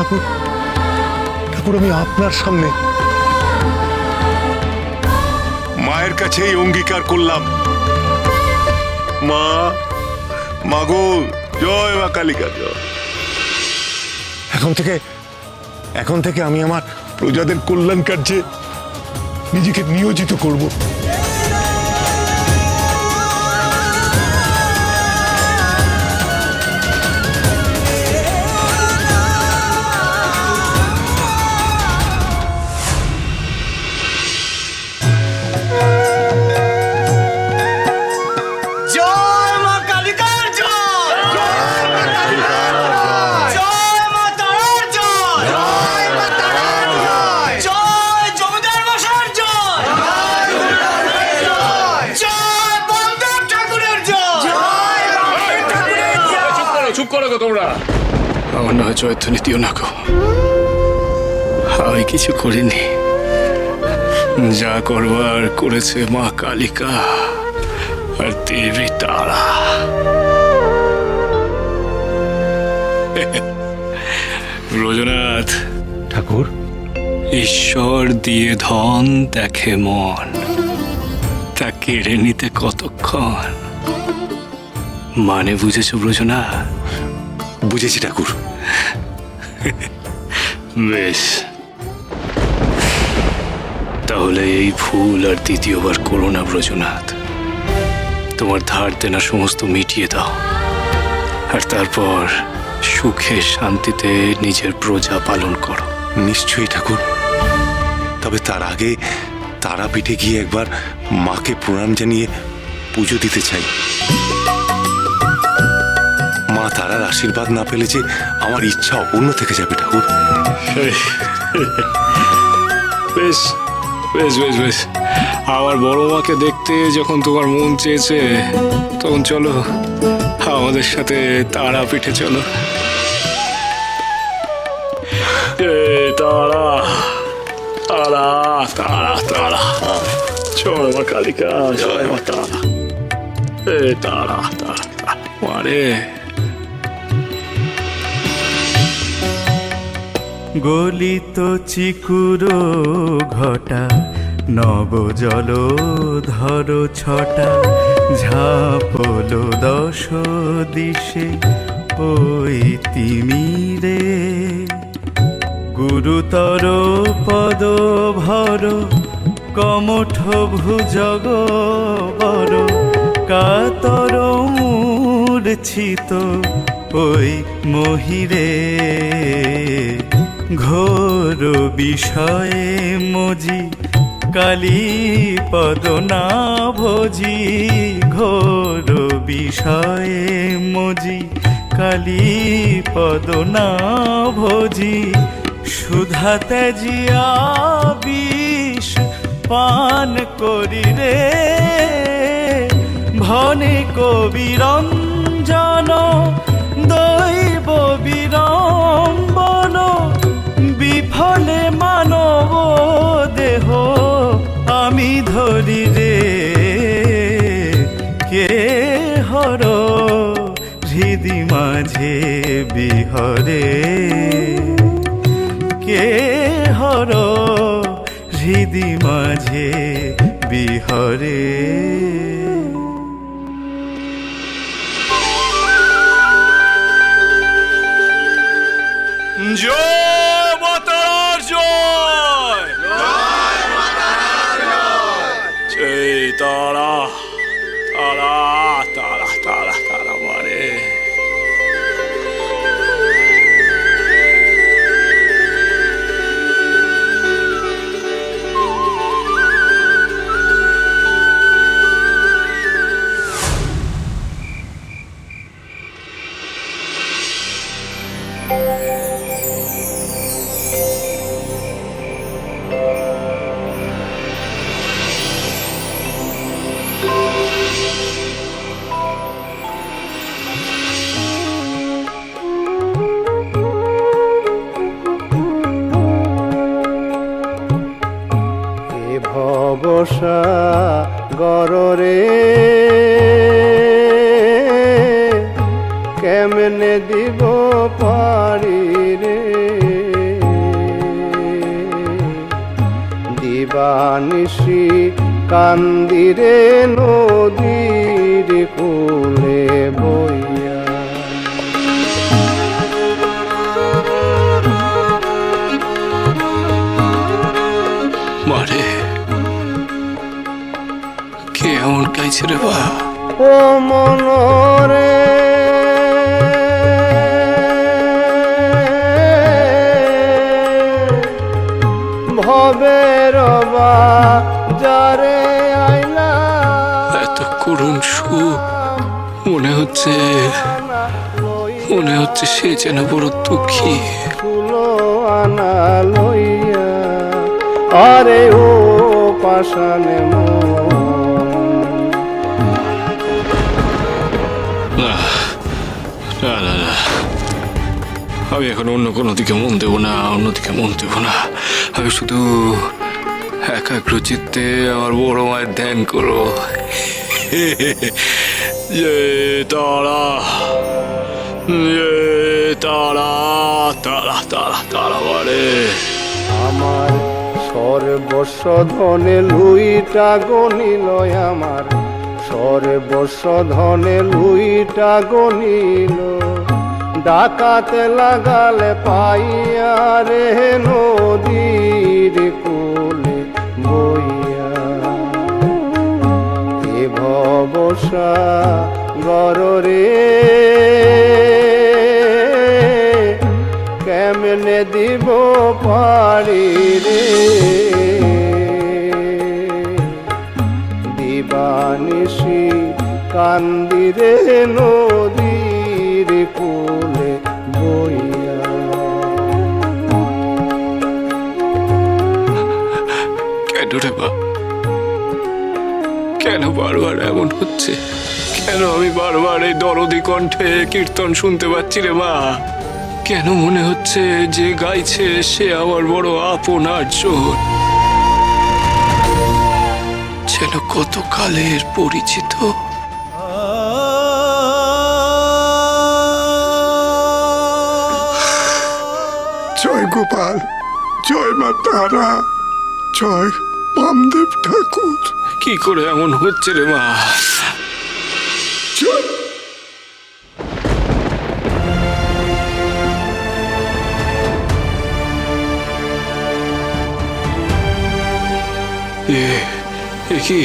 ঠাকুর, ঠাকুর আমি আপনার সামনে মায়ের কাছেই অঙ্গীকার করলাম। মা, মাগো, জয় মা কালিকা জয়। এখন থেকে আমি আমার প্রজাদের কল্যাণ কার্যে নিজেকে নিয়োজিত করব। তোমরা আমার নয় জয়ধ্বনি দিও না গো, আমি কিছু করিনি। যা করবার করেছে মা কালিকা আর দেবী তারা। ব্রজনাথ ঠাকুর, ঈশ্বর দিয়ে ধন দেখে মন, তা কেড়ে নিতে কতক্ষণ। মানে বুঝেছো ব্রজনাথ? বুঝেছি ঠাকুর। বেশ, তাহলে এই ভুল আর দ্বিতীয়বার করো না ব্রজনাথ। তোমার ধার দেনা সমস্ত মিটিয়ে দাও, আর তারপর সুখে শান্তিতে নিজের প্রজা পালন করো। নিশ্চয়ই ঠাকুর, তবে তার আগে তারাপীঠে গিয়ে একবার মাকে প্রণাম জানিয়ে পুজো দিতে চাই। মা তারার আশীর্বাদ না পেলে যে আমার ইচ্ছা অপূর্ণ থেকে যাবে ঠাকুর। বেশ বেশ বেশ বেশ, আমার বড় মাকে দেখতে যখন তোমার মন চেয়েছে, তখন চলো আমাদের সাথে তারাপীঠে চলো। তারা তারা তারা তারা, জয় মা কালিকা, জয় মা তারা। তারা তারা মারে। গলিত চিকুরো ঘটা, নব জল ধর ছটা, ঝাপলো 10 দিশে ওই তিমিরে। গুরুতর পদ ভর, কমঠ ভুজগ বর, কাতর মূর্ছিত ওই মহিরে। ঘোর বিষয়ে মজি কালী পদ না ভোজি, ঘোর বিষয়ে মজি কালী পদ না ভোজি। সুধা ত্যাজিয়া বিষ পান করি রে, ভনে কবিরঞ্জন দৈব বিড়ম্বন। বিফলে মানব দেহ আমি ধরি রে, কে হর হৃদি মাঝে বিহরে, কে হর হৃদি মাঝে বিহরে। জয় মাতার জয়, জয় তারা তারা তারা তারা তারা মারে। গররে কেমনে দিব পারি রে। নিশি কান্দিরে নদীর কূলে বইয়া। মারে কে এমন গাইছে রে বা? ও মনরে ভবের বাজারে আইলা, এত করুণ সুখ মনে হচ্ছে সে যেন বড় দুঃখী। তুলো আনা লইয়া, আরে ও পাশানে না না না না, আমি এখন অন্য কোনো দিকে মন দেবো না, অন্যদিকে মন দেবো না। আমি শুধু একাগ্র চিত্তে আমার বড় মায়ের ধ্যান করো। যে তারা, যে তারা, তারা তারা তারা বাড়ে। আমার সর্বস্ব ধনে লুইটা গনিল, আমার সর্বস্ব ধনে লুইটা গনিল, ডাকাতে লাগালে পাইয়া রে নদীর কূলে বইয়া। এ ভবসা গররে কেমনে দিব পারি রে, দিবানিশি কান্দিরে নদীর কূলে বইয়া। কেন রে বা? কেন বারবার এমন হচ্ছে? কেন আমি বারবার এই দরদি কণ্ঠে কীর্তন শুনতে পাচ্ছি রে মা? কেন মনে হচ্ছে যে গাইছে সে আমার বড় আপনার জন, যেন কত কালের পরিচিত। জয় গোপাল, জয় মা তারা, জয় বামদেব ঠাকুর। কি করে এমন হচ্ছে রে মা? জয় কি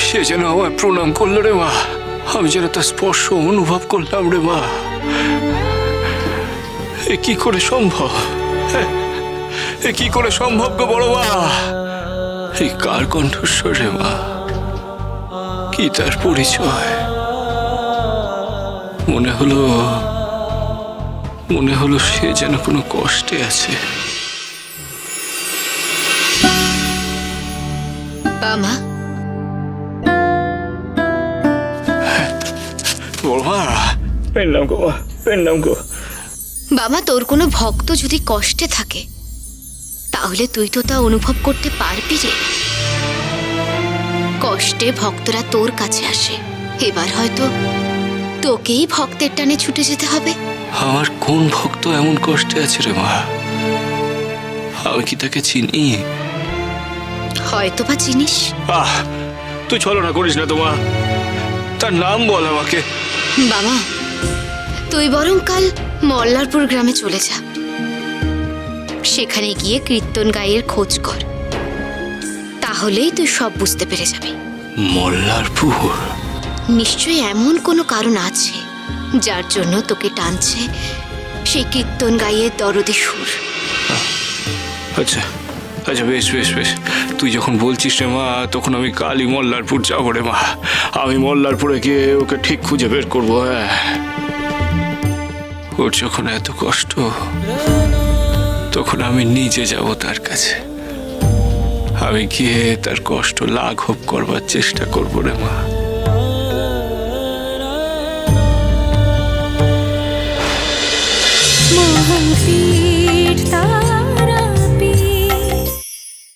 সে যেন আমায় প্রণাম করলো রে মা, আমি যেন তার স্পর্শ অনুভব করলাম রে মা। এ কি করে সম্ভব? এ কি করে সম্ভব গো বড় মা? এই কার কণ্ঠস্বর রে মা? কি তার পরিচয়? মনে হলো সে যেন কোনো কষ্টে আছে। বাবা, বাবা তোর কোনো ভক্ত যদি কষ্টে থাকে তাহলে তুই তো তা অনুভব করতে পারবি রে। কষ্টে ভক্তরা তোর কাছে আসে, এবার হয়তো তোকেই ভক্তের টানে ছুটে যেতে হবে। আমার কোন ভক্ত এমন কষ্টে আছে রে মা? আমি কি তাকে চিনি? হয়তো বা চিনিস। তুই ছলনা করিস না তোমা, তার নাম বল আমাকে। বাবা তুই বরং কাল মল্লারপুর গ্রামে চলে যা, সেখানে গিয়ে কীর্তন গায়ের খোঁজ কর, তাহলেই তুই সব বুঝতে পেরে যাবি। মল্লারপুর? নিশ্চয়ই এমন কোনো কারণ আছে যার জন্য তোকে টানছে সেই কীর্তন গায়ের দরদি সুর। আচ্ছা আচ্ছা, বেশ বেশ বেশ, তুই যখন বলছিস রে মা, তখন আমি কালই মল্লারপুর যাবো রে মা। আমি মল্লারপুরে গিয়ে ওকে ঠিক খুঁজে বের করবো। হ্যাঁ, ওর যখন এত কষ্ট তখন আমি নিজে যাব তার কাছে। আমি গিয়ে তার কষ্ট লাঘব করবার চেষ্টা করবো রে মা। মোহন